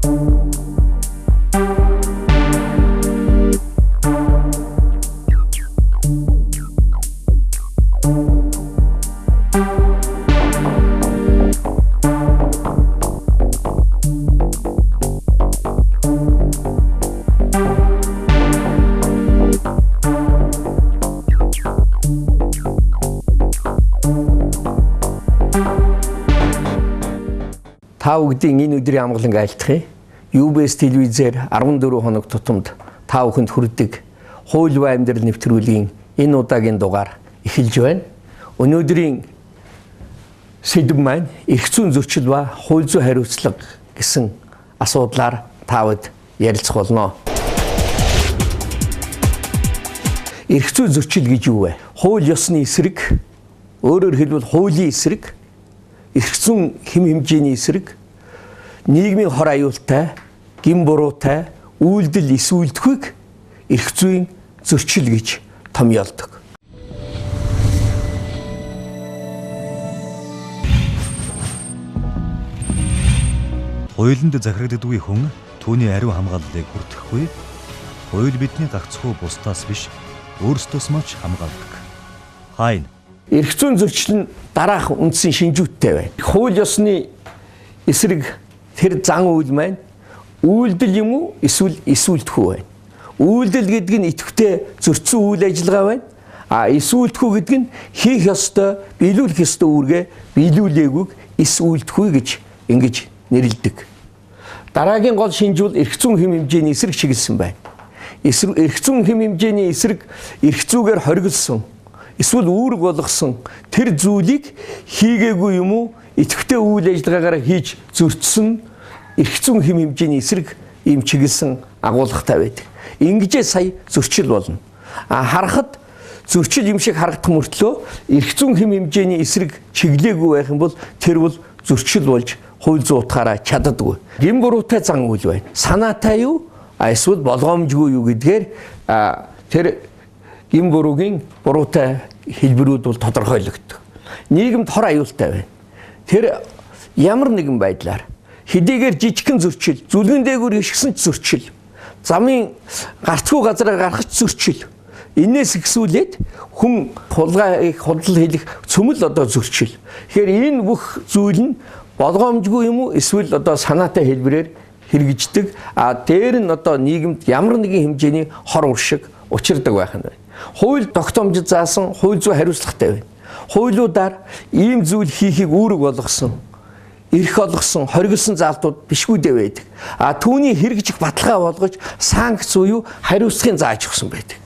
Та бүгдийн энэ өдрийн амгалан айлтгая. UBS телевизээр 14 хоног тутамд та бүхэнд хүрдэг хууль ба амьдрал нэвтрүүлгийн энэ удаагийн дугаар эхэлж байна. Өнөөдрийн сэдэв маань эрх зүйн зөрчил ба хууль зүйн хариуцлага гэсэн асуудлаар тавд ярилцах болно. Эрх зүйн зөрчил гэж юу вэ? Хууль ёсны эсрэг, өөрөөр хэлбэл хуулийн эсрэг, эрх зүйн хэм хэмжээний эсрэг, нийгмийн хор аюултай, гин буруутай үйлдэл эсвүүлдэхүйг эрх зүйн зөрчил гэж томьёолдог. Хуулинд захирагддаггүй хүн түүний ариун хамгааллыг хүртэхгүй. Хууль бидний гагцхүү бусдаас биш, өөрсдөөс мөн хамгаалдаг. Хайн. Эрх зүйн зөрчил нь дараах үндсэн шинжүүттэй байна. Хууль ёсны эсрэг тэр зан үйл маань үйлдэл юм уу эсвэл эсвүүлдэхүй байна. Үйлдэл гэдэг нь идэвхтэй зөрчсөн үйл ажиллагаа байна. Эсвүүлдэхүй гэдэг нь хийх ёстой, биелүүлэх ёстой үүргээ биелүүлээгүйг эсвүүлдэхүй гэж ингэж нэрлэдэг. Дараагийн гол шинжүүл эрх зүйн хэм хэмжээний эсрэг чиглэсэн байна. Эрх зүйн хэм хэмжээний эсрэг эрх зүйгээр хоригдсон эсвэл үүрэг болгосон тэр зүйлийг хийгээгүй юм уу идэвхтэй үйл ажиллагаагаар хийж зөрчсөн эрх зүйн хэм хэмжээний эсрэг ийм чиглэсэн агуулгатай байдаг. Ингэжээ сая зөрчил болно. Харахад зөрчил юм шиг харагдах мөртлөө эрх зүйн хэм хэмжээний эсрэг чиглээгүй байх юм бол тэр бол зөрчил болж хууль зүйн утгаараа чаддаггүй. Гин буруутай зан үйл байна. Санаатай юу? Эсвэл болгоомжгүй юу гэдгээр тэр гин буруугийн буруутай хэлбэрүүд бол тодорхойлогддог. Нийгэмд хор аюултай байна. Тэр ямар нэгэн байдлаар хэдийгээр жижигхэн зөрчил, зүлгэн дээгүүр ишгсэн ч зөрчил, замын гарцгүй газараа гарах ч зөрчил, энээс ихсүүлээд хүн хулгай худлал хийх цөмөл зөрчил. Тэгэхээр энэ бүх зүйл нь болгоомжгүй юм уу эсвэл санаатай хэлбэрээр хэрэгждэг. Дээр нь нийгэмд ямар нэгэн хэмжээний хор уршиг учирдаг байх нь байна. Хууль тогтоомжид заасан хууль зүйн хариуцлагатай байна. Хуулиудаар ийм зүйл хийхийг үүрэг болгосон, эрх олгосон, хоригдсон заалтууд бишгүйдээ байдаг. Түүний хэрэгжих баталгаа болгож санкц буюу хариуцлагын зааж өгсөн байдаг.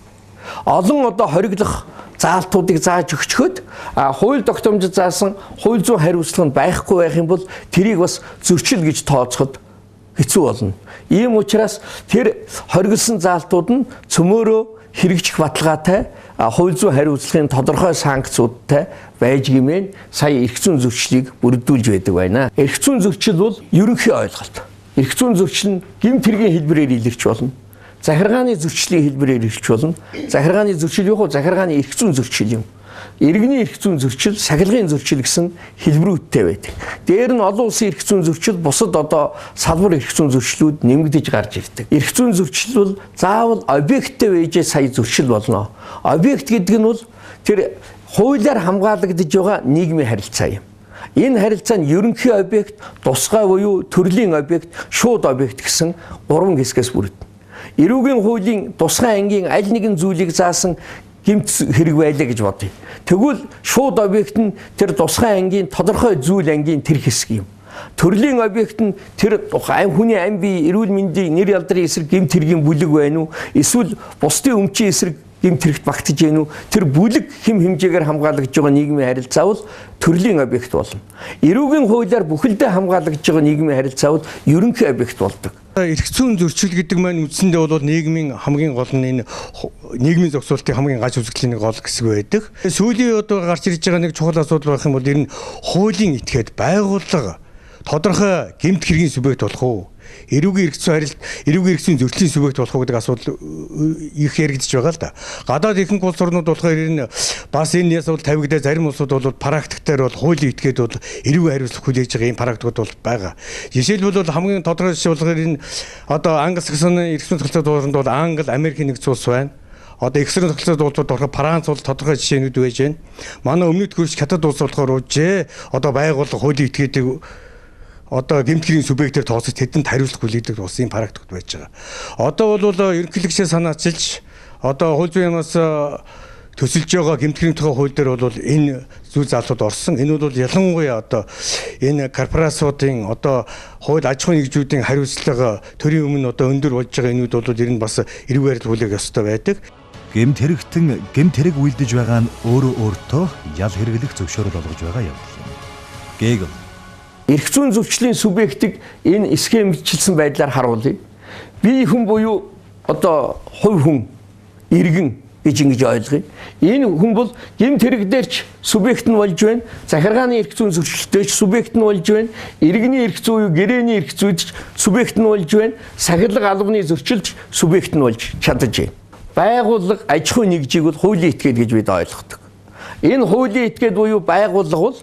Олон хоригдох заалтуудыг зааж өгчхөд хууль тогтоомжид заасан хууль зүйн хариуцлага нь байхгүй байх юм бол тэрийг бас зөрчил гэж тооцоход хэцүү болно. Ийм учраас тэр хоригдсон заалтууд нь цөмөөрөө хэрэгжих баталгаатай хууль зүйн хариуцлагын тодорхой санкцуудтай байж гэмээр сая эрх зүйн зөрчлийг бүрдүүлж байдаг байна. Эрх зүйн зөрчил бол ерөнхий ойлголт. Эрх зүйн зөрчил нь гэмт хэргийн хэлбэрээр илэрч болно. Захиргааны зөрчлийн хэлбэрээр илэрч болно. Захиргааны зөрчил юу вэ? Захиргааны эрх зүйн зөрчил юм. Иргэний эрх зүйн зөрчил, сахилгын зөрчил гэсэн хэлбэрүүдтэй байдаг. Дээр нь олон улсын эрх зүйн зөрчил, бусад салбар эрх зүйн зөрчлүүд нэмэгдэж гарч ирдэг. Эрх зүйн зөрчил бол заавал объекттэй байжээ сая зөрчил болно. Объект гэдэг нь бол тэр хуулиар хамгаалагдж байгаа нийгмийн харилцаа юм. Энэ харилцаа нь ерөнхий объект, тусгай буюу төрлийн объект, шууд объект гэсэн 3 хэсгээс бүрдэнэ. Эрүүгийн хуулийн тусгай ангийн аль нэгэн зүйлийг заасан гэмт хэрэг байлаа гэж бодъё. Тэгвэл шууд объект нь тэр тусгай ангийн тодорхой зүйл ангийн тэр хэсэг юм. Төрлийн объект нь тэр хүний ам бие, эрүүл мэндийн нэр ялдрын эсрэг гэмт хэргийн бүлэг байна уу? Эсвэл бусдын өмчийн эсрэг гэмт хэрэгт багтаж байна уу? Тэр бүлэг хэм хэмжээгээр хамгаалагдж байгаа нийгмийн харилцаа бол төрлийн объект болно. Эрүүгийн хуулиар бүхэлдээ хамгаалагдж байгаа нийгмийн харилцаа бол ерөнхий объект болдог. Эрх зүйн зөрчил гэдэг маань үндсэндээ бол нийгмийн хамгийн гол нь энэ нийгмийн зохицуултын хамгийн гаж үзэгдлийн гол хэсэг байдаг. Сүүлийн гарч ирж байгаа нэг чухал асуудал байх юм бол ер нь хуулийн этгээд байгууллага тодорхой гэмт хэргийн субъект болох уу? Эрүүгийн эрх зүйн харилт, эрүүгийн эрх зүйн зөрчлийн субъект болох уу гэдэг асуудал их яригдж байгаа л да. Гадаад ихэнх улс орнууд болохоор энэ бас энэ асуудал тавигдаа зарим улсууд бол практиктээр бол хуулийн этгээд бол эрүүг хариуцлах хүлээж байгаа ийм практикууд бол байгаа. Жишээлбэл бол хамгийн тодорхой жишээ болохоор энэ одоо Англи Саксоны эрх зүйн тогтолцоо дуурайнд бол Англи, Америкийн нэгдсэн улс байна. Одоо экстрэн тогтолцоо дуурайнд болохоор Франц бол тодорхой жишээнүүд байж байна. Манай өмнөд хөрш хятад улс болохоор үжээ одоо байгууллага хуулийн этгээдэг одоо гэмтгэрийн субъектээр тооцож тэдэнд хариуцлах хүлээдэг улсын практикт байж байгаа. Одоо бол ерөнхийлөгчөө санаачилж одоо хууль зүйн ямаас төсөлж байгаа гэмтгэрийн тухай хууль дээр бол энэ зүйл залууд орсон. Энэ бол ялангуяа одоо энэ корпорациудын одоо хууль аж ахуйн нэгжүүдийн хариуцлага төрийн өмнө одоо өндөр болж байгаа энүүд бол ер нь бас эрүүгээр хүлээх ёстой байдаг. Гэмт хэрэг үйлдэж байгаа нь өөртөө ял хэрэглэх зөвшөөрөл олгож байгаа явдал юм. Гээгэл эрх зүйн зөрчлийн субъектыг энэ схемчлсэн байдлаар харуулъя. Бие хүн буюу одоо хувь хүн, иргэн гэж ингэж ойлгоё. Энэ хүн бол гэмт хэрэг дээрч субъект нь болж байна. Захиргааны эрх зүйн зөрчилтэйч субъект нь болж байна. Иргэний эрх зүй, гэрээний эрх зүйч субъект нь болж байна. Сахилга албаны зөрчилж субъект нь болж чадаж байна. Байгууллага аж ахуйн нэгжийг бол хуулийн этгээд гэж бид ойлгодог. Энэ хуулийн этгээд буюу байгууллага бол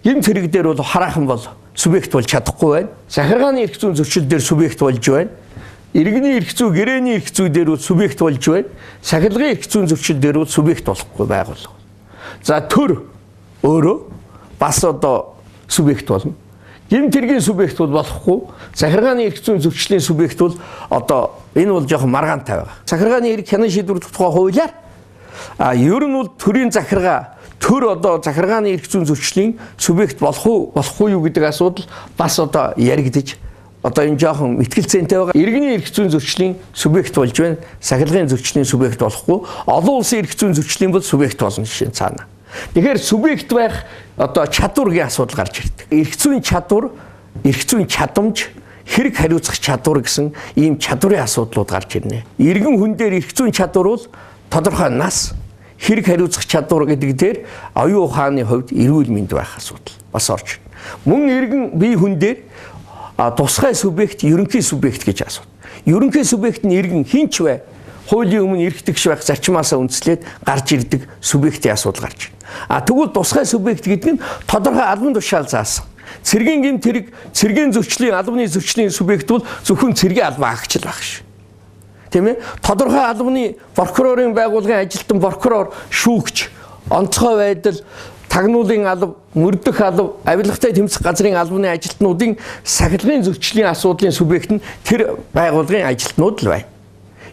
гэмт хэрэг дээр бол хараахан бол субъект болж чадахгүй байна. Захиргааны эрх зүйн зөрчил дээр субъект болж байна. Иргэний эрх зүй, гэрээний эрх зүй дээр бол субъект болж байна. Сахилгын эрх зүйн зөрчил дээр бол субъект болохгүй байгууллага. За төр өөрөө бас одоо субъект болно. Гэмт хэргийн субъект бол болохгүй. Захиргааны эрх зүйн зөрчлийн субъект бол одоо энэ бол жоохон маргаантай байгаа. Захиргааны эрх хянан шийдвэрлэх тухай хуулиар ер нь бол төрийн захиргаа төр одоо захиргааны эрх зүйн зөрчлийн субъект болохгүй юу гэдэг асуудал бас одоо яригдж одоо энэ жоохон мэтгэлцээтэй байгаа. Иргэний эрх зүйн зөрчлийн субъект болж байна. Сахилгын зөрчлийн субъект болохгүй. Олон улсын эрх зүйн зөрчлийн бол субъект болно жишээ нь цаана. Тэгэхээр субъект байх одоо чадваргийн асуудал гарч ирдэг. Эрх зүйн чадвар, эрх зүйн чадамж, хэрэг хариуцах чадвар гэсэн ийм чадварын асуудлууд гарч ирнэ. Иргэн хүн дээр эрх зүйн чадвар бол тодорхой нас, хэрэг хариуцах чадвар гэдэг дээр оюун ухааны хувьд эрүүл мэнд байх асуудал бас орж байна. Мөн иргэн бие хүн дээр тусгай субъект, ерөнхий субъект гэж асууд. Ерөнхий субъект нь иргэн хинч бай, хуулийн өмнө эрхтгч байх зарчмаасаа үндэслээд гарч ирдэг субъектийн асуудал гарч байна. Тэгвэл тусгай субъект гэдэг нь тодорхой албан тушаал заасан. Цэргийн гэмт хэрэг, цэргийн зөрчлийн, албаны зөрчлийн субъект бол зөвхөн цэргийн албан агч л байх ш. Тийм ээ? Тодорхой албаны прокурорын байгууллагын ажилтан прокурор, шүүгч, онцгой байдал, тагнуулын алба, мөрдөх алба, авилгатай тэмцэх газрын албаны ажилтнуудын сахилгын зөрчлийн асуудлын субъект нь тэр байгууллагын ажилтнууд л байна.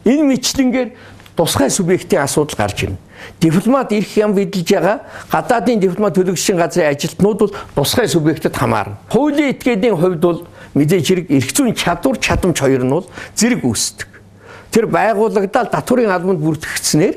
Энэ мэтлэнгээр тусгай субъектийн асуудал гарч ирнэ. Дипломат ирэх юм бидэлж байгаа гадаадын дипломат төлөвшсөн газрын ажилтнууд бол тусгай субъектэд хамаарна. Хуулийн этгээдийн хувьд бол мэдээж хэрэг эрх зүйн чадвар, чадамж хоёр нь бол зэрэг үүсдэг. Тэр байгууллагадаа татварын албанд бүртгэгдснээр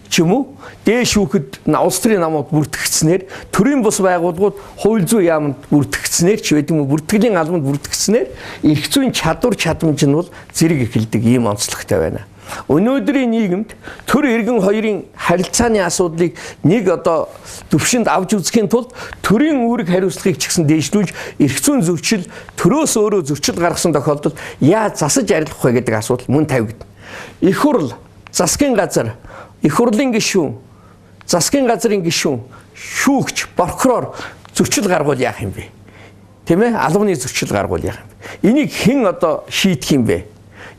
ч юм уу дээш шүүхэд улс төрийн намууд бүртгэгдснээр төрийн бус байгууллагууд хууль зүйн яамд бүртгэгдснээр ч байдаг юм уу бүртгэлийн албанд бүртгэгдснээр эрх зүйн чадвар, чадамж нь бол зэрэг эхэлдэг ийм онцлогтой байна. Өнөөдрийн нийгэмд төр иргэн хоёрын харилцааны асуудлыг нэг одоо төвшөнд авч үзэхийн тулд төрийн үүрэг хариуцлагыг ч гэсэн дээшлүүлж эрх зүйн зөрчил төрөөс өөрөө зөрчил гаргасан тохиолдолд яаж засаж арилгах вэ гэдэг асуудал мөн тавигдана. Их хурл, засгийн газар, их хурлын гишүүн, засгийн газрын гишүүн, шүүгч, прокурор зөрчил гаргуул яах юм бэ? Тийм ээ? Албаны зөрчил гаргуул яах юм бэ? Энийг хэн одоо шийдэх юм бэ?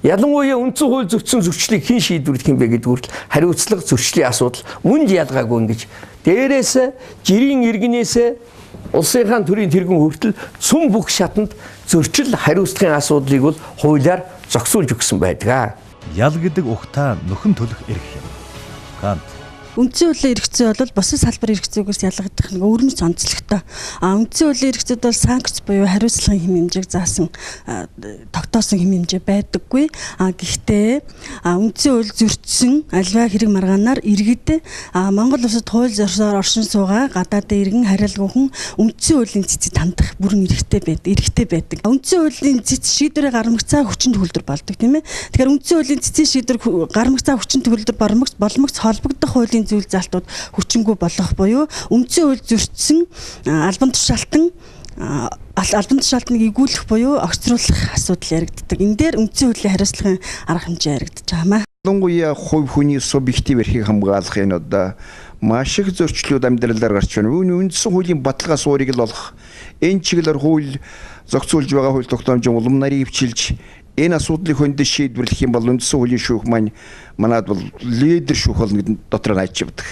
Ялангуяа үндсэн хууль зөрчсөн зөрчлийг хэн шийдвэрлэх юм бэ гэдэг хүртэл хариуцлага зөрчлийн асуудал мөн ялгаагүй ингэж дээрээс жирийн иргэнээс улсынхаа төрийн тэргүүн хүртэл цөм бүх шатанд зөрчил хариуцлагын асуудлыг бол хуулиар зохицуулж өгсөн байдаг. Ял гэдэг ухтаа нөхөн төлөх эрх юм. Кант Үндсэн хуулийн эрх зүй бол бусад салбар эрх зүйгээс ялгагдах нэг өрмөц онцлогтой. Үндсэн хуулийн эрх зүйд бол санкц буюу хариуцлагын хэм хэмжээг заасан тогтоосон хэм хэмжээ байдаггүй. Гэхдээ үндсэн хууль зөрчсөн альва хэрэг маргаанаар иргэд Монгол улсад хууль зорсоор оршин суугаа гадаадын иргэн хариалгүй хүн үндсэн хуулийн цэцэд хандах бүрэн эрхтэй байдаг. Үндсэн хуулийн цэц шийдвэрээ гармагцаа хүчин төгөлдөр болдог тийм ээ. Тэгэхээр үндсэн хуулийн цэцийн шийдвэр гармагцаа хүчин төгөлдөр боломж холбогдох хуулийн зүйл залтууд хүчингүй болох буюу үндсэн хууль зөрчсөн албан тушаалтан албан тушаалтныг игүүлэх буюу огцруулах асуудал яригддаг. Энэ дээр үндсэн хуулийн хариуцлагын арга хэмжээ яригдаж байгаамаа. Ялангуяа хувь хүний субъектив эрхийг хамгаалах энэ одоо маш их зөрчлүүд амьдралаар гарч байна. Үндсэн хуулийн баталгаас уурыг л олох энэ чиглэлээр хууль зохицуулж байгаа хууль тогтоомжийн улам нарийн өвчилж энэ асуудлыг хөндөж шийдвэрлэх юм бол үндсэн хуулийн шүүх манад бол лидер шүүх болно гэдэг дотор найдаж явдаг.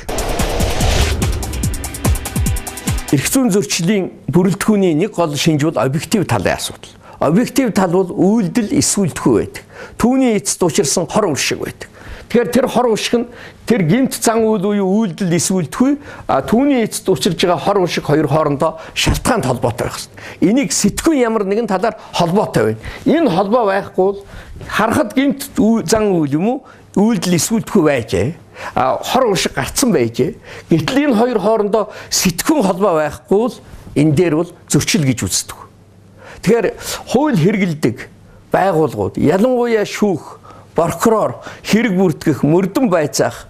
Эрх зүйн зөрчлийн бүрэлдэхүүний нэг гол шинж бол объектив талын асуудал. Объектив тал бол үйлдэл эсвэл тхүү байдаг. Түүний эцэст учирсан хор уршиг байдаг. Тэгэхээр тэр хор уршиг нь тэр гэмт зан үйл буюу үйлдэл эсвэл тхүү түүний эцэст учирж байгаа хор уршиг хоёр хоорондоо шалтгаан холбоотой байх хэрэгтэй. Энийг сэтгүүн ямар нэгэн талаар холбоотой байна. Энэ холбоо байхгүй бол харахад гэмт зан үйл юм уу үйлдэл эсвэл тхүү байжээ. Хор уршиг гарцсан байжээ. Гэтэл энэ хоёр хоорондоо сэтгүүн холбоо байхгүй бол энэ дээр бол зөрчил гэж үздэг. Тэгэхээр хууль хэрэгэлдэг байгууллагууд ялангуяа шүүх, прокурор, хэрэг бүртгэх, мөрдөн байцаах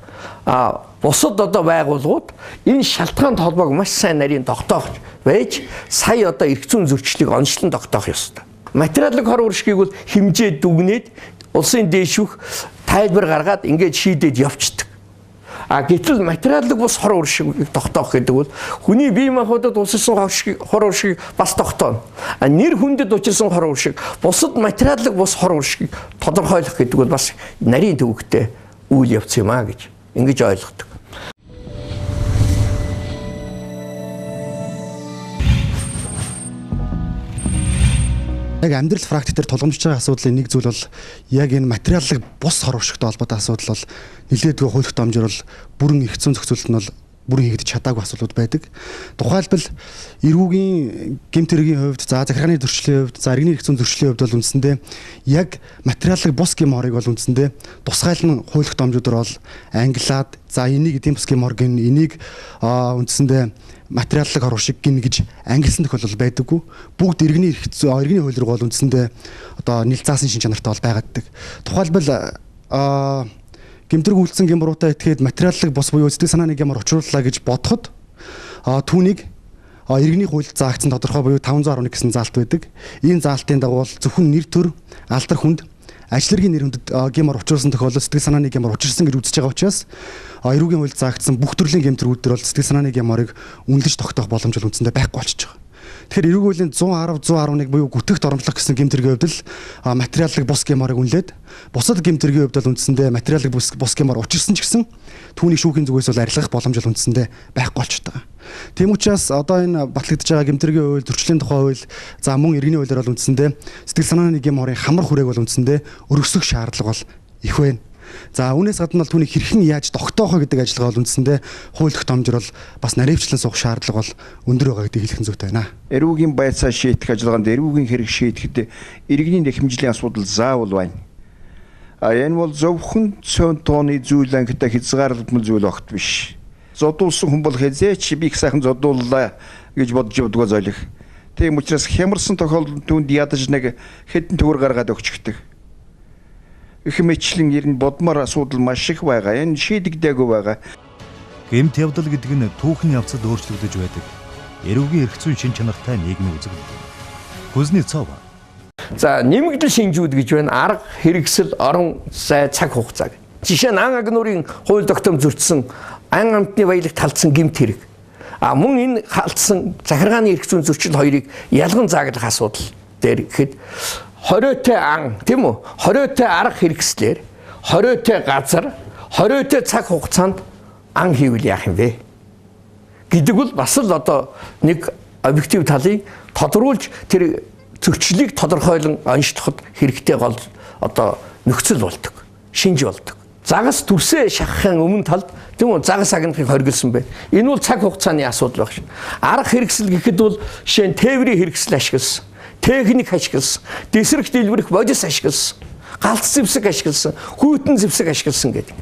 бусад одоо байгууллагууд энэ шалтгаанд холбоог маш сайн нарийн тогтоох байж сая одоо эрх зүйн зөрчлийг онцлон тогтоох ёстой. Материалын хор уршгийг бол хэмжээ дүгнээд улсын дэшүүх тайлбар гаргаад ингэж шийдээд явцдаг. Гэтэл материалын бус хор уршгийг тогтоох гэдэг бол хүний бие махбодод уссан хор уршгийг бас тогтооно. Нэр хүндэд учирсан хор уршиг бусад материалын бус хор уршгийг тодорхойлох гэдэг бол бас нарийн төвөгтэй үйл явц юм а гэж ингэж ойлгодог. Яг амьдрал практик дээр тулгамдж байгаа асуудлын нэг зүйл бол яг энэ материалын бус хор уршигтай холбоотой асуудал бол нэлээдгүй хууль тогтоомжоор бол бүрэн эрх зүйн зохицуулалт нь бол бүрэн хийгдэж чадаагүй асуудлууд байдаг. Тухайлбал эрүүгийн гэмт хэргийн хувьд, захиргааны зөрчлийн хувьд, иргэний эрх зүйн зөрчлийн хувьд бол үндсэндээ яг материалын бус гэм хорыг бол үндсэндээ тусгайлан хууль тогтоомжуудаар бол ангилаад энийг эдийн бус гэм хор гин энийг үндсэндээ материалын хор уршиг гин гэж ангилсан тохиолдол байдаггүй. Бүгд иргэний хууль руу бол үндсэндээ одоо нийлцаасан шин чанартай бол байгааддаг. Тухайлбал гэмтрэг үйлдсэн гэмбуруутай этгээд материалын бус буюу сэтгэл санааны гэмор учрууллаа гэж бодоход түүнийг иргэний хуульд заагдсан тодорхой буюу 511 гэсэн заалт байдаг. Энэ заалтын дагуу зөвхөн нэр төр, алдар хүнд, ажил хэргийн нэр хүндэд гэмор учруулсан тохиолдолд сэтгэл санааны гэмор учирсан гэж үзэж байгаа учраас эрүүгийн хуульд заагдсан бүх төрлийн гэмтрүүд төр бол сэтгэл санааны гэморыг үнэлж тогтоох боломж бол үндсэндээ байхгүй болчихж байгаа. Тэгэхээр эрүүгийн хуулийн 110, 111 буюу гүтгэх доромжлох гэсэн гэмтэргийн хувьд л материалын бус гэморыг үнэлээд бусад гэмтэргийн хувьд бол үндсэндээ материалын бус гэмор учирсан ч гэсэн түүний шүүхийн зүгээс бол арилгах боломж бол үндсэндээ байхгүй болчихж байгаа. Тийм учраас одоо энэ батлагдж байгаа гэмтэргийн хууль, зөрчлийн тухай хууль, мөн иргэний хуулиар бол үндсэндээ сэтгэл санааны гэморын хамар хүрээг бол үндсэндээ өргөсгөх шаардлага бол их байна. Үүнээс гадна бол түүнийг хэрхэн яаж тогтоох вэ гэдэг ажиллагаа бол үндсэндээ хууль тогтоомжоор бол бас наривчлан суух шаардлага бол өндөр байгаа гэдгийг хэлэх зүйтэй байна. Эрүүгийн байцаа шийдэх ажиллагаанд эрүүгийн хэрэг шийдэхэд иргэний нэхэмжлийн асуудал заавал байна. Энэ бол зөвхөн цөөн тооны зүйл ангитай хязгаарлагдмал зүйл огт биш. Зодуулсан хүн бол хязээч би их сайхан зодууллаа гэж бодож явдгаа зойлох. Тийм учраас хямарсан тохиолдолд түүнд ядаж нэг хэдэн төгөр гаргаад өгчихдөг. Их мэтлэн ер нь бодмоор асуудал маш их байгаа. Энэ шийдэгдээгүй байгаа. Гэмт явдал гэдэг нь түүхэн явцад өөрчлөгдөж байдаг. Эрүүгийн эрх зүйн шин чанартай нийгмийн үзэгдэл. Хүзний цов. Нэмэгдэл шинжүүд гэж байна. Арга, хэрэгсэл, орон зай, цаг хугацаа. Жишээ нь ан агнуурын хууль тогтоом зөрчсөн ан амтны баялагт халдсан гэмт хэрэг. Мөн энэ халдсан захиргааны эрх зүйн зөрчил хоёрыг ялган зааглах асуудал дээр гэхэд хориотой ан тийм үү? Хориотой арга хэрэгслэр, хориотой газар, хориотой цаг хугацаанд ан хийвэл яах юм бэ? Гэдэг бол бас л одоо нэг объектив талыг тодруулж тэр зөрчлийг тодорхойлон онцлоход хэрэгтэй гол одоо нөхцөл болдог, шинж болдог. Загас төрсөө шахахын өмнө талд тийм үү загас агнахыг хоригдсан байна. Энэ бол цаг хугацааны асуудал байх шин. Арга хэрэгсэл гэхэд бол жишээ нь тээврийн хэрэгсэл ашигласан. Техник ашигласан, дэсрэг дэлбэрэх бодис ашигласан, галт зэвсэг ашигласан, хүйтэн зэвсэг ашигласан гэдэг.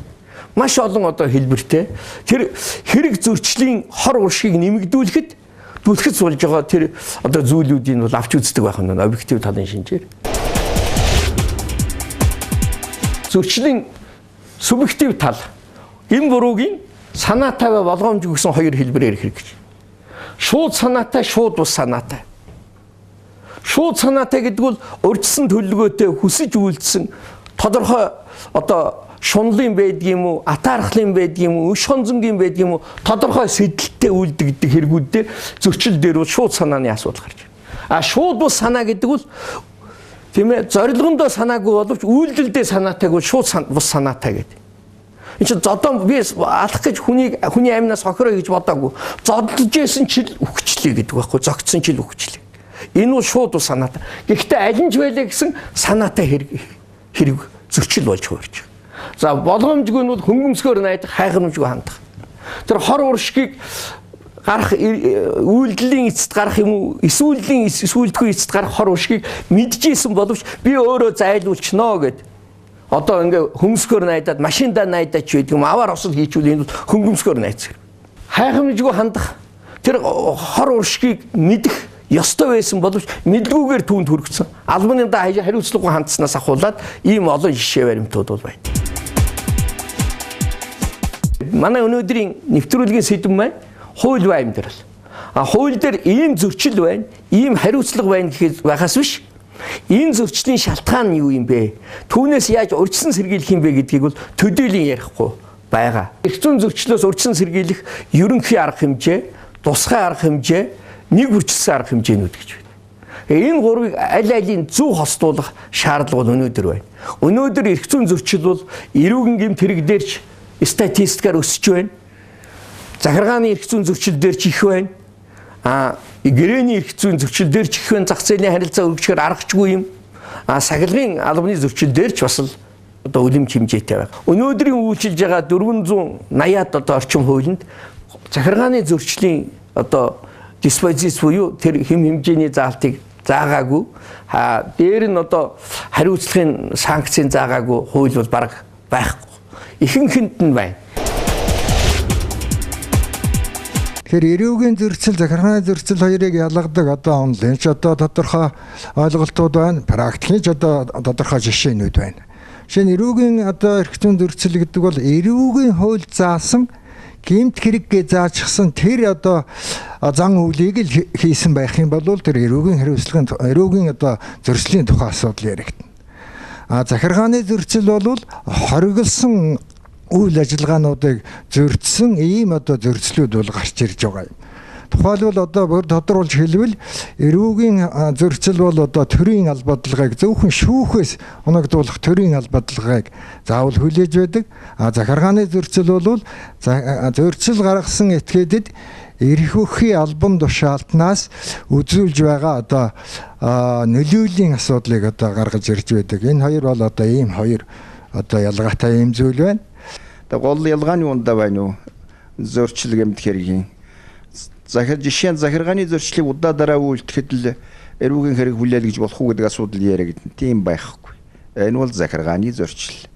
Маш олон одоо хэлбэртэй тэр хэрэг зөрчлийн хор уршгийг нэмэгдүүлэхэд түлхэц болж байгаа тэр одоо зүйлүүдийг бол авч үздэг байх нь объектив талын шинжээр. Зөрчлийн субъектив тал энэ буруугийн санаатай болгоомж өгсөн хоёр хэлбэрээр хэрэгжиж. Шууд санаатай, шууд бус санаатай. Шууд санаатай гэдэг бол урьдчилан төлөвлөгөөтэй хүсэж үйлдсэн тодорхой одоо шунлын байдгийн юм уу, атаархлын байдгийн юм уу, өш хонзонгийн байдгийн юм уу, тодорхой сэдэлттэй үйлдэгдэх хэрэгүүдээр зөрчил дээр бол шууд санааны асуудал гарч байна. Шууд бус санаа гэдэг бол тийм ээ зорилгондоо санаагүй боловч үйлдэлдээ санаатай бол шууд бус санаатай гэдэг. Энд чинь зодон би алах гэж хүний амнаас хохироо гэж бодоагүй. Зодолж байсан чил үхчлээ гэдэг байхгүй, зогтсон чил үхчлээ. Энэ бол шууд бус санаатай. Гэхдээ аль нь ч байлаа гэсэн санаатай хэрэг зөрчил болж хуурч. За болгоомжгүй нь бол хөнгөмсгөр найдах, хайхрамжгүй хандах. Тэр хор уршгийг гарах үйлдэлийн эцэст гарах юм уу, эсвэл эцэст гарах хор уршгийг мэдчихсэн боловч би өөрөө зайлуулчихноо гэд. Одоо ингээ хөнгөмсгөр найдаад, машиндаа найдаад ч байдаг юм, аваар осол хийчихвэл энэ хөнгөмсгөр найдах. Хайхрамжгүй хандах. Тэр хор уршгийг мэдэх ёстой байсан боловч мэдлгүйгээр түүнд хүргэсэн. Албаныдаа хариуцлагагүй хандсанаас ахуулаад ийм олон жишээ баримтууд бол байна. Манай өнөөдрийн нэвтрүүлгийн сэдэв маань хууль ба амьдрал. Хууль дээр ийм зөрчил байна, ийм хариуцлага байна гэхэд байхаас биш. Энэ зөрчлийн шалтгаан нь юу юм бэ? Түүнээс яаж урьдчилан сэргийлэх юм бэ гэдгийг бол төдийлөн ярихгүй байгаа. Эрх зүйн зөрчлөөс урьдчилан сэргийлэх ерөнхий арга хэмжээ, тусгай арга хэмжээ, нэг бүрчилсэн арга хэмжээнүүд гэж байна. Энэ гурвыг аль алийг зөв хостуулах шаардлага бол өнөөдөр байна. Өнөөдөр эрх зүйн зөрчил бол эрүүгийн гэмт хэрэг дээрч статистикаар өсөж байна. Захиргааны эрх зүйн зөрчил дээр ч их байна. Гэрээний эрх зүйн зөрчил дээр ч их байна. Зах зээлийн харилцаа өргөжөхөр аргачгүй юм. Сахилгын албаны зөрчил дээр ч бас л одоо үлэмж хэмжээтэй байна. Өнөөдрийн үйлчилж байгаа 480-аад одоо орчим хуулинд захиргааны зөрчлийн одоо диспозиц буюу тэр хэм хэмжээний заалтыг заагаагүй. Дээр нь одоо хариуцлагын санкцийн заагаагүй хууль бол бараг байхгүй. Ихэнхэнд нь байна. Тэгэхээр эрүүгийн зөрчил, захиргааны зөрчил хоёрыг ялгадаг одоо онлайн ч одоо тодорхой ойлголтууд байна. Практикийн ч одоо тодорхой жишээнүүд байна. Жишээ нь эрүүгийн одоо эрх зүйн зөрчил гэдэг бол эрүүгийн хууль заасан гэмт хэрэггээ заажчихсан тэр одоо зан үйлийг л хийсэн байх юм бол тэр эрүүгийн хариуцлагын эрүүгийн одоо зөрчлийн тухай асуудал яригдана. Захиргааны зөрчил бол хориглосон үйл ажиллагаануудыг зөрчсөн ийм одоо зөрчлүүд бол гарч ирж байгаа юм. Тухайлбал одоо бүр тодруулж хэлбэл эрүүгийн зөрчил бол одоо төрийн албадлагыг зөвхөн шүүхээс оногдуулах төрийн албадлагыг заавал хүлээж байдаг. Захиргааны зөрчил бол зөрчил гаргасан этгээдэд эрх өгөхийн албан тушаалтнаас үзүүлж байгаа одоо нөлөөлийн асуудлыг одоо гаргаж ирж байдаг. Энэ хоёр бол одоо ийм хоёр одоо ялгаатай юм зүйл байна. Тэгээ гол ялгааны ундаа байна уу? Зөрчил гэмт хэргийн жишээ нь захиргааны зөрчлийг удаа дараа үйлдэхэд л эрүүгийн хэрэг хүлээлгэж болох уу гэдэг асуудал яригдана. Тийм байхгүй. Энэ бол захиргааны зөрчил.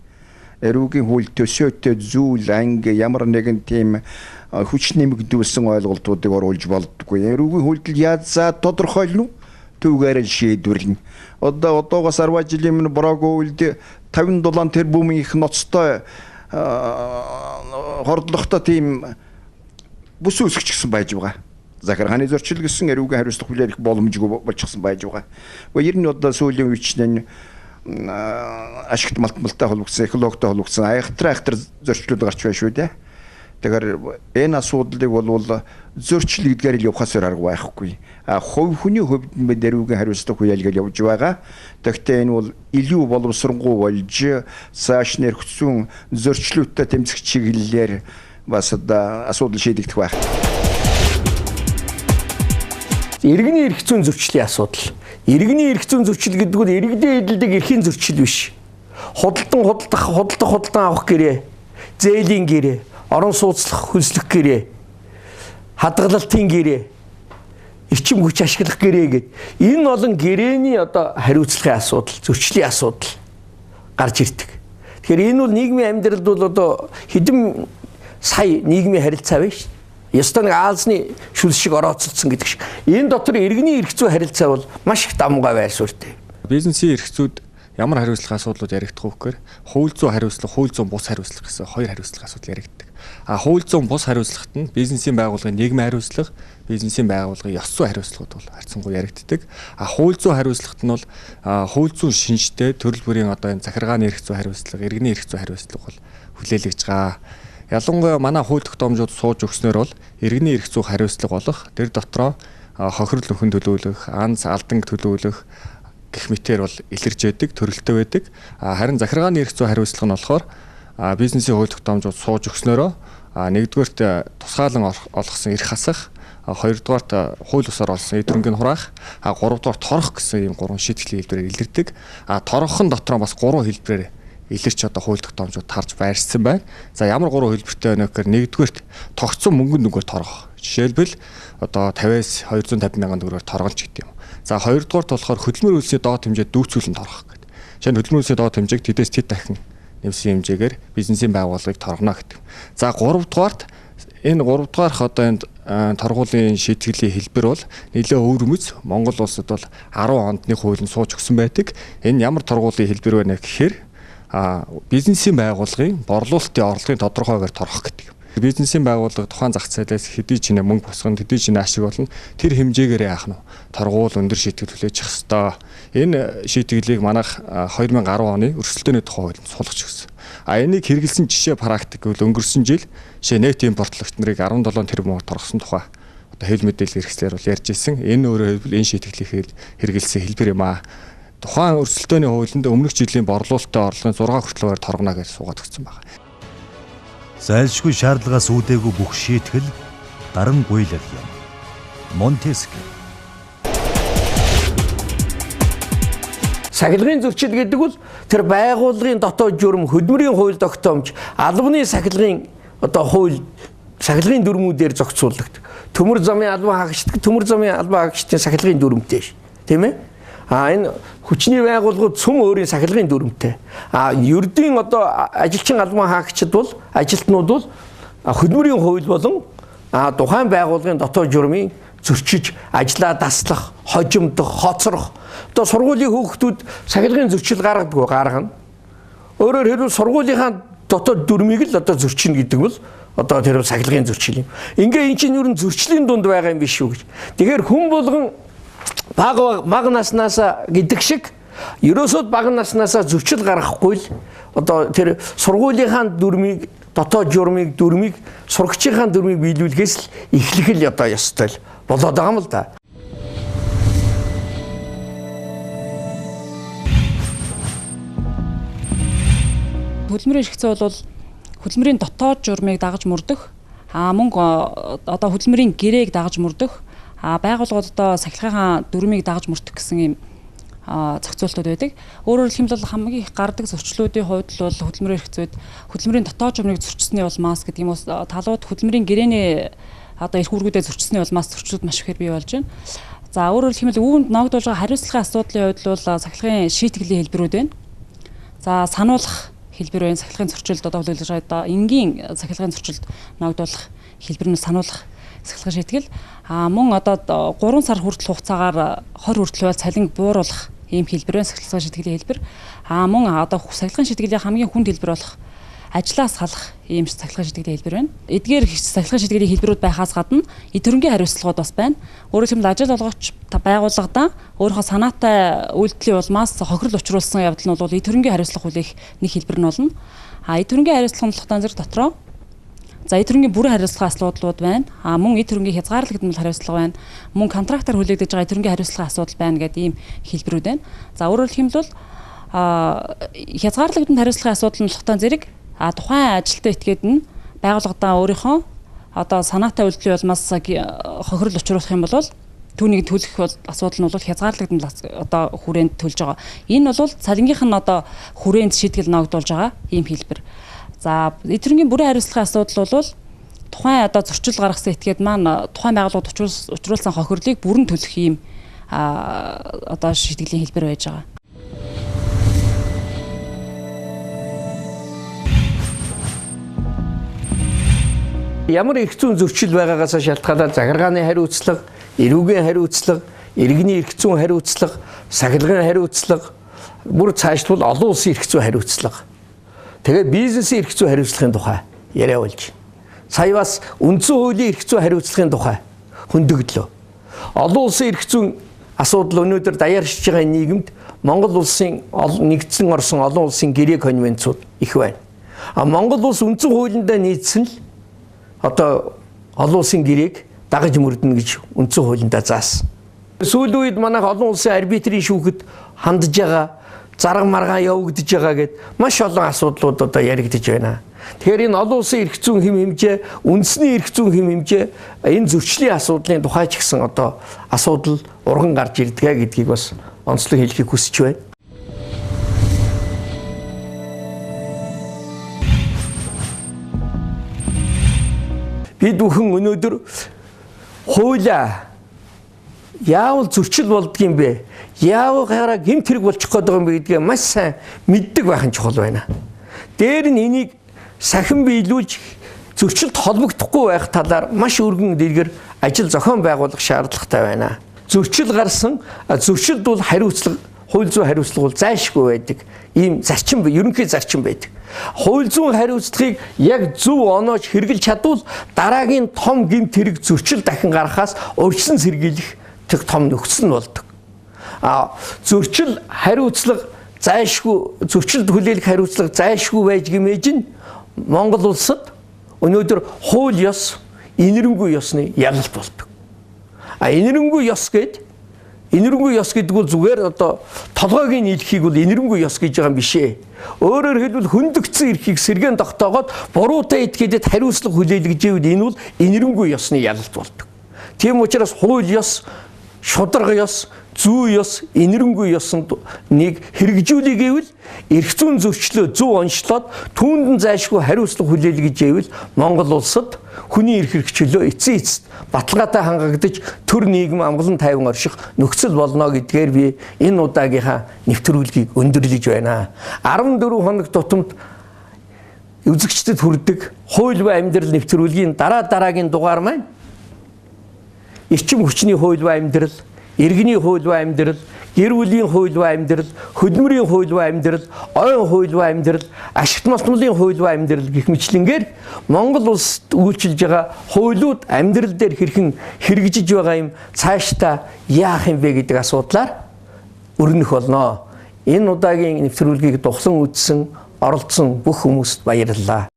Эрүүгийн хууль төсөөтэй зүйл анги ямар нэгэн тийм хүч нэмэгдүүлсэн ойлголтуудыг оруулж болдоггүй. Эрүүгийн хуульд яаж за тодорхойлно? Түүгээр шийдвэрлэнэ. Одоогоос 10 жилийн өмнө Брагоо үйлд 57 тэрбумын их ноцтой хордлоготой тийм бүс үсгчихсэн байж байгаа. Захиргааны зөрчил гэсэн эрүүгийн хариуцлага хүлээх боломжгүй болчихсон байж байгаа. Ер нь одоо сүүлийн үеийн ашигт малтмалтай холбогдсон, экологтой холбогдсон айхтар зөрчлүүд гарч байна шүү дээ. Тэгэхээр энэ асуудлыг бол зөрчил гэдгээр л явахаас арга байхгүй. Хувь хүний хувьд эрүүгийн хариуцлага хүлээлгэл явж байгаа. Тэгэхдээ энэ бол илүү боловсронгуй болж цааш нь эрх зүйн зөрчлүүдтэй тэмцэх чиглэлээр бас асуудал шийдэгдэх байх. Иргэний эрх зүйн зөрчлийн асуудал. Иргэний эрх зүйн зөрчил гэдэг нь иргэдээ эдэлдэг эрхийн зөрчил биш. Худалдан авах гэрээ, зээлийн гэрээ, орон сууцлах хөлслөх гэрээ, хадгалалтын гэрээ, эрчим хүч ашиглах гэрээ гэд энэ олон гэрээний одоо хариуцлагын асуудал, зөрчлийн асуудал гарч ирдэг. Тэгэхээр энэ бол нийгмийн амьдралд бол одоо хэдэн сая нийгмийн харилцаа байна шүү дээ. Ёстой нэг аалзны шүлс шиг орооцолцсон гэдэг шиг. Энэ дотор иргэний эрх зүй харилцаа бол маш их давмгай байр суурьтай. Бизнесийн эрх зүйд ямар хариуцлагын асуудлууд яригдах вэ гэхээр хууль зүйн хариуцлага, хууль зүйн бус хариуцлага гэсэн хоёр хариуцлагын асуудал яригддаг. Хууль зүйн бус хариуцлагт нь бизнесийн байгууллагын нийгмийн хариуцлага, бизнесийн байгууллагын ёс зүйн хариуцлагууд бол харьцангуй яригддаг. Хууль зүйн хариуцлагт нь бол хууль зүйн шинжтэй төрөл бүрийн одоо энэ захиргааны эрх зүйн хариуцлага, иргэний эрх зүйн хариуцлага бол хүлээлгэж байгаа. Ялангуяа манай хууль тогтоомжууд сууж өгснөөр бол иргэний эрх зүйн хариуцлага болох тэр дотроо хохирол нөхөн төлөвлөх, анз алдан төлөвлөх гэх мэтээр бол илэрж байдаг, төрөлтөө байдаг. Харин захиргааны эрх зүйн хариуцлага нь болохоор бизнесийн хууль тогтоомжууд сууж өгснөөрөө нэгдүгээрт тусгаалan олгосон эрх хасах, хоёрдугаарт хууль бусаар олсон эд хөрөнгийг хураах, гуравдугаар торох гэсэн ийм гурван шийтгэлийн хэлбэрээр илэрдэг. Торохын дотроо бас гурван хэлбэрээр илэрч одоо хууль тогтоомжууд тарж байршсан байна. За ямар гурван хэлбэртэй байна гэхээр нэгдүгээрт тогтсон мөнгөнд нүгээр торгох. Жишээлбэл одоо 50-аас 250 мянган төгрөгөөр торгоно ч гэдэг юм. За хоёрдугаарт болохоор хөдөлмөр үйлсийн доод хэмжээ дүүцүүлэн торгох гэдэг. Жишээ нь хөдөлмөр үйлсийн доод хэмжээг тэдээс тэд дахин нэмсэн хэмжээгээр бизнесийн байгууллагыг торгоно гэдэг. За гуравдугаарт энэ гуравдугаарх одоо энэ торгуулийн шийтгэлийн хэлбэр бол нэлээ өвөрмөц Монгол улсад бол 10 ондны хууль нь сууж өгсөн байдаг. Энэ ямар торгуулийн хэлбэр вэ гэхээр бизнесийн байгууллагын борлуулалтын орлогын тодорхойгоор торгох гэдэг. Бизнесийн байгууллага тухайн зах зээлээс хэдий ч нэ мөнгө босгоно, хэдий ч нэ ашиг болно. Тэр хэмжээгээр яах нь торгуул өндөр шийтгэл хүлээж авах ёстой. Энэ шийтгэлийг манайх 2010 оны өрсөлдөөний тухай хуулинд суулгаж өгсөн. Энийг хэрэгэлсэн жишээ практик бол өнгөрсөн жил нэт импортлогч нарыг 17 тэрбумаар торгосон тухай одоо хэл мэдээлэл хэрэгслэр бол ярьж ирсэн. Энэ өөрөө энэ шийтгэлийг хэрэгэлсэн хэлбэр юм аа. Тухайн өрсөлдөөний хуулинд өмнөх жилийн борлуулалтын орлогын 6 хүртэлгээр торгоно гэж суугаад өгсөн байна. Зайлшгүй шаардлагаас үүдээгүй бүх шийтгэл даран гуйлал юм. Монтесquieu. Сахилгын зөрчил гэдэг бол тэр байгууллагын дотоод журам, хөдөлмөрийн хууль тогтоомж, албаны сахилгын одоо хууль, сахилгын дүрмүүдээр зохицуулдаг. Төмөр замын албан хаагчдаг, төмөр замын албан хаагчдын сахилгын дүрмтэй ш. Тийм ээ? Энэ хүчний байгууллагууд цөм өөрийн сахилгын дүрмтэй. Ердийн одоо ажилчин албан хаагчид бол ажилтнууд бол хөдөлмөрийн хууль болон тухайн байгууллагын дотоод журмын зөрчиж ажлаа даслах, хожимдох, хоцрох. Одоо сургуулийн хүүхдүүд сахилгын зөрчил гаргана. Өөрөөр хэлбэл сургуулийнхаа дотоод дүрмийг л одоо зөрчинэ гэдэг бол одоо тэр сахилгын зөрчил юм. Ингээ эн чинь юу н зөрчлийн дунд байгаа юм биш үү гэж. Тэгэхээр хүн болгон бага наснаас гэдэг шиг ерөөсөө бага наснаас зөрчил гаргахгүй л одоо тэр сургуулийнхаа дүрмийг, дотоод журмыг, дүрмийг, сурагчийнхаа дүрмийг биелүүлэхээс л эхлэх л одоо ёстой л болоод байгаа юм л да. Хөдөлмөрийн эрх зүй бол хөдөлмөрийн дотоод журмыг дагаж мөрдөх, мөн одоо хөдөлмөрийн гэрээг дагаж мөрдөх, байгууллагууд одоо сахилгын дүрмийг дагаж мөрдөх гэсэн ийм зохицуултууд байдаг. Өөрөөр хэлбэл хамгийн их гардаг зөрчлүүдийн хувьд бол хөдөлмөрийн эрх зүйд хөдөлмөрийн дотоод журмыг зөрчсөний улмаас гэдэг юм уу талууд хөдөлмөрийн гэрээний одоо эрх үүргүүдэд зөрчсөний улмаас зөрчлүүд маш ихээр бий болж байна. За өөрөөр хэлбэл үүнд ногдуулж байгаа хариуцлагын асуудлын хувьд бол сахилгын шийтгэлийн хэлбэрүүд байна. За сануулгах хэлбэр байна. Сахилгын зөрчилд одоо хүлээлгэж байгаа энгийн сахилгын зөрчилд ногдуулах хэлбэр нь сануулгах сахилгын шийтгэл. Мөн одоо 3 сар хүртэл хугацаагаар 20 хүртэл байл цалин бууруулах ийм хэлбэр байна. Сахилгын шийтгэлийн хэлбэр. Мөн одоо сахилгын шийтгэлийн хамгийн хүнд хэлбэр болох ажлаас салах ийм сахилгын шийтгэлийн хэлбэр байна. Эдгээр сахилгын шийтгэлийн хэлбэрүүд байхаас гадна эд хөрөнгийн хариуцлагууд бас байна. Өөрөөр хэлбэл ажил олгогч байгууллагадаа өөрийнхөө санаатай үйлдэлийн улмаас хохирол учруулсан явдал нь бол эд хөрөнгийн хариуцлага хүлээх нэг хэлбэр нь болно. Эд хөрөнгийн хариуцлагын тань зэрэг дотроо за эд хөрөнгийн бүрэн хариуцлагын асуудлууд байна. Мөн эд хөрөнгийн хязгаарлагдмал хариуцлага байна. Мөн контрактаар хүлээгдэж байгаа эд хөрөнгийн хариуцлагын асуудал байна гэдэг ийм хэлбэрүүд байна. За өөрөөр хэлбэл хязгаарлагдмал хариуцлагын асуудал нь тань зэрэг тухайн ажилтаа этгээд нь байгууллагадаа өөрийнхөө одоо санаатай үйлдэлийн улмаас хохирол учруулах юм бол түүнийг төлөх асуудал нь бол хязгаарлагдмал одоо хүрээнд төлж байгаа. Энэ бол цалингийнх нь одоо хүрээнд шийтгэл ногдуулж байгаа ийм хэлбэр. За эд хөрөнгийн бүрэн хариуцлагын асуудал бол тухайн одоо зөрчил гаргасан этгээд маань тухайн байгууллагад учруулсан хохирлыг бүрэн төлөх ийм одоо шийтгэлийн хэлбэр байж байгаа. Ямар эрх зүйн зөрчил байгаагаас шалтгаалаад захиргааны хариуцлага, эрүүгийн хариуцлага, иргэний эрх зүйн хариуцлага, сахилгын хариуцлага, бүр цаашлбал олон улсын эрх зүйн хариуцлага. Тэгээд бизнесийн эрх зүйн хариуцлагын тухай яриа болж. Сая бас үндсэн хуулийн эрх зүйн хариуцлагын тухай хөндөглөө. Олон улсын эрх зүйн асуудал өнөөдөр даяаршиж байгаа нийгэмд Монгол улсын нэгдсэн орсон олон улсын гэрээ конвенцууд их байна. Монгол улс үндсэн хуулиндаа нийцсэн л одоо олон улсын гэрээг дагаж мөрдөнө гэж үндсэн хуулиндаа заасан. Сүүлийн үед манайх олон улсын арбитрийн шүүхэд хандж байгаа, зарга маргаа явагдаж байгаа гэд маш олон асуудлууд одоо яригдж байна. Тэгэхээр энэ олон улсын эрх зүйн хэм хэмжээ, үндэсний эрх зүйн хэм хэмжээ энэ зөрчлийн асуудлын тухай ч гэсэн одоо асуудал урган гарч ирдэг гэдгийг бас онцлог хэлхийг хүсэж байна. Бид бүхэн өнөөдөр хуулиа яавал зөрчил болдгийм бэ? Яаваараа гэмт хэрэг болчих гээд байгаа юм бэ гэдгээ маш сайн мэддэг байх нь чухал байна. Дээр нь энийг сахин биелүүлж зөрчилд холбогдохгүй байх талаар маш өргөн дэлгэр ажил зохион байгуулах шаардлагатай байна. Зөрчил гарсан, зөрчилд бол хариуцлага, хууль зүйн хариуцлага бол зайлшгүй байдаг. Ийм зарчим, ерөнхий зарчим байдаг. Хууль зүйн хариуцлагыг яг зөв оноож хэрэгжилж чадвал дараагийн том гэмт хэрэг зөрчил дахин гарахаас урьдчилан сэргийлэх тэг том нөхцөл нь болдог. Зөрчил хариуцлага зайлшгүй, зөрчилд хүлээлгэх хариуцлага зайлшгүй байж гэмээж нь Монгол улсад өнөөдөр хууль ёс, инэрэнгүй ёсны ялалт болдог. Инэрэнгүй ёс гэдэг бол зүгээр одоо толгойг нийлэхийг бол инэрэнгүй ёс гэж байгаа юм биш ээ. Өөрөөр хэлбэл хөндөгдсөн эрхийг сэргээн тогтоогоод буруутай этгээдэд хариуцлага хүлээлгэж ивэл энэ бол инэрэнгүй ёсны ялалт болдог. Тийм учраас хууль ёс, шударга ёс, зүй ёс, инэрэнгүй ёсонд нэг хэрэгжүүлэх гэвэл эрх зүйн зөрчлөө зөв онцлоод түүнд нь зайлшгүй хариуцлага хүлээлгэж ивэл Монгол улсад хүний эрх хэрэгчлөө эцсийн эцэст баталгаатай хангагдаж төр нийгэм амгалан тайван орших нөхцөл болно гэдгээр би энэ удаагийнхаа нэвтрүүлгийг өндөрлөж байна. 14 хоног тутамд үзэгчдэд хүрдэг хууль ба амьдрал нэвтрүүлгийн дараагийн дугаар маань эрчим хүчний хууль ба амьдрал, иргэний хууль ба амьдрал, гэр бүлийн хууль ба амьдрал, хөдөлмөрийн хууль ба амьдрал, ойн хууль ба амьдрал, ашигт малтмалын хууль ба амьдрал гэх мэтлэнгээр Монгол улсад үйлчилж байгаа хуулиуд амьдрал дээр хэрхэн хэрэгжиж байгаа юм цаашдаа яах юм бэ гэдэг асуудлаар өрнөх болно. Энэ удаагийн нэвтрүүлгийг дуглан үзсэн, оролцсон бүх хүмүүст баярлалаа.